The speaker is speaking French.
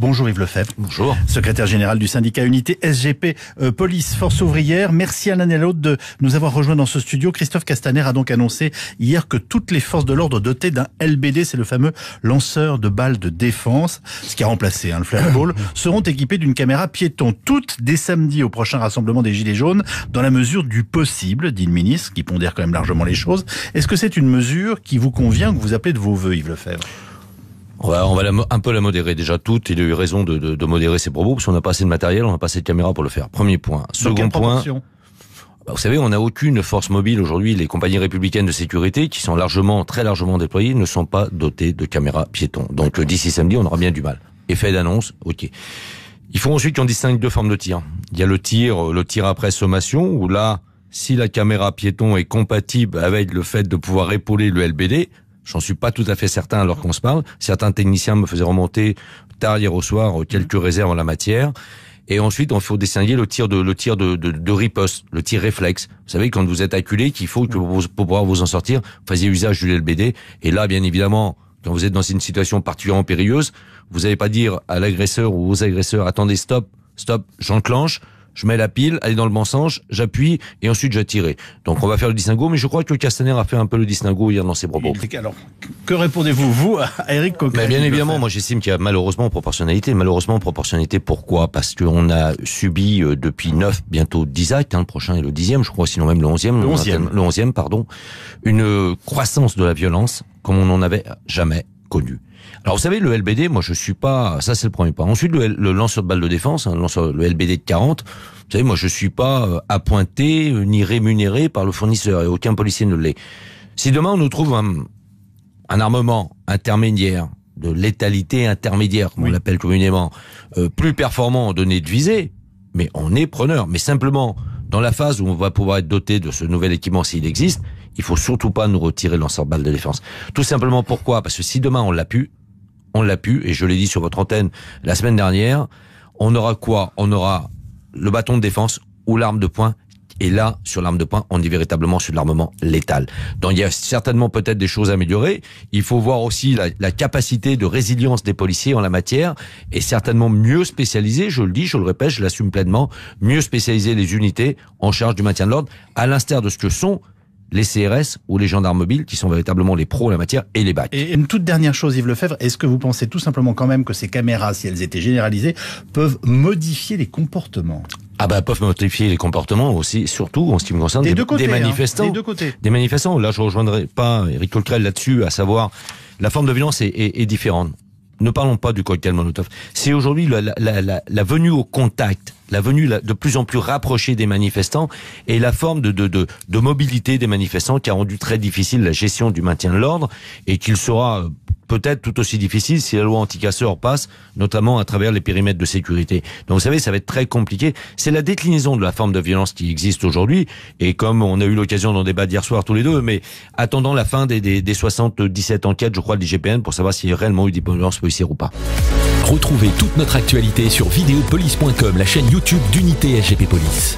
Bonjour Yves Lefebvre. Bonjour. Secrétaire général du syndicat Unité SGP Police Force Ouvrière. Merci à l'un et à l'autre de nous avoir rejoints dans ce studio. Christophe Castaner a donc annoncé hier que toutes les forces de l'ordre dotées d'un LBD, c'est le fameux lanceur de balles de défense, ce qui a remplacé le flashball, seront équipées d'une caméra piéton, toutes dès samedi au prochain rassemblement des Gilets jaunes, dans la mesure du possible, dit le ministre, qui pondère quand même largement les choses. Est-ce que c'est une mesure qui vous convient, que vous appelez de vos voeux, Yves Lefebvre? On va un peu la modérer déjà toute. Il a eu raison de modérer ses propos parce qu'on n'a pas assez de matériel, on n'a pas assez de caméras pour le faire. Premier point. Second point. Vous savez, on n'a aucune force mobile aujourd'hui. Les compagnies républicaines de sécurité, qui sont très largement déployées, ne sont pas dotées de caméras piétons. Donc d'ici samedi, on aura bien du mal. Effet d'annonce, ok. Il faut ensuite qu'on distingue deux formes de tir. Il y a le tir après sommation, où là, si la caméra piéton est compatible avec le fait de pouvoir épauler le LBD, j'en suis pas tout à fait certain alors qu'on se parle. Certains techniciens me faisaient remonter tard hier au soir quelques réserves en la matière. Et ensuite, il faut distinguer le tir de riposte, le tir réflexe. Vous savez, quand vous êtes acculé, qu'il faut que pour pouvoir vous en sortir, vous faisiez usage du LBD. Et là, bien évidemment, quand vous êtes dans une situation particulièrement périlleuse, vous n'allez pas dire à l'agresseur ou aux agresseurs, attendez, stop, j'enclenche. Je mets la pile, elle est dans le bon sens, j'appuie et ensuite j'attire. Donc on va faire le distinguo, mais je crois que Castaner a fait un peu le distinguo hier dans ses propos. Alors, que répondez-vous, vous, à Éric Coquerel? Bien évidemment, moi j'estime qu'il y a malheureusement proportionnalité. Malheureusement proportionnalité, pourquoi? Parce qu'on a subi depuis 9, bientôt 10 actes, le prochain est le 10e, je crois, sinon même le 11e. Le 11e, pardon. Une croissance de la violence comme on n'en avait jamais connu. Alors vous savez, le LBD, moi je suis pas, ça c'est le premier point. Ensuite le lanceur de balles de défense, le LBD de 40, vous savez, moi je suis pas appointé ni rémunéré par le fournisseur et aucun policier ne l'est. Si demain on nous trouve un armement intermédiaire, de létalité intermédiaire, comme on l'appelle communément, plus performant en données de visée, mais on est preneur. Mais simplement, dans la phase où on va pouvoir être doté de ce nouvel équipement s'il existe, il faut surtout pas nous retirer le lanceur de balles de défense. Tout simplement pourquoi? Parce que si demain on l'a pu, et je l'ai dit sur votre antenne la semaine dernière, on aura quoi? On aura le bâton de défense ou l'arme de poing. Et là, sur l'arme de poing, on est véritablement sur de l'armement létal. Donc il y a certainement peut-être des choses à améliorer. Il faut voir aussi la capacité de résilience des policiers en la matière et certainement mieux spécialiser, je le dis, je le répète, je l'assume pleinement, mieux spécialiser les unités en charge du maintien de l'ordre, à l'instar de ce que sont les CRS ou les gendarmes mobiles qui sont véritablement les pros en la matière et les BAC. Et une toute dernière chose, Yves Lefebvre, est-ce que vous pensez tout simplement quand même que ces caméras, si elles étaient généralisées, peuvent modifier les comportements? Peuvent modifier les comportements aussi, surtout en ce qui me concerne des manifestants. Des deux côtés. Des manifestants. Là, je rejoindrai pas Éric Coquerel là-dessus, à savoir, la forme de violence est différente. Ne parlons pas du cocktail Molotov. C'est aujourd'hui la venue au contact, la venue de plus en plus rapprochée des manifestants et la forme de mobilité des manifestants qui a rendu très difficile la gestion du maintien de l'ordre et qu'il sera peut-être tout aussi difficile si la loi anti-casseurs passe, notamment à travers les périmètres de sécurité. Donc vous savez, ça va être très compliqué. C'est la déclinaison de la forme de violence qui existe aujourd'hui, et comme on a eu l'occasion d'en débattre hier soir tous les deux, mais attendant la fin des 77 enquêtes, je crois, de l'IGPN, pour savoir s'il y a réellement eu des violences policières ou pas. Retrouvez toute notre actualité sur videopolice.com, la chaîne YouTube d'Unité SGP Police.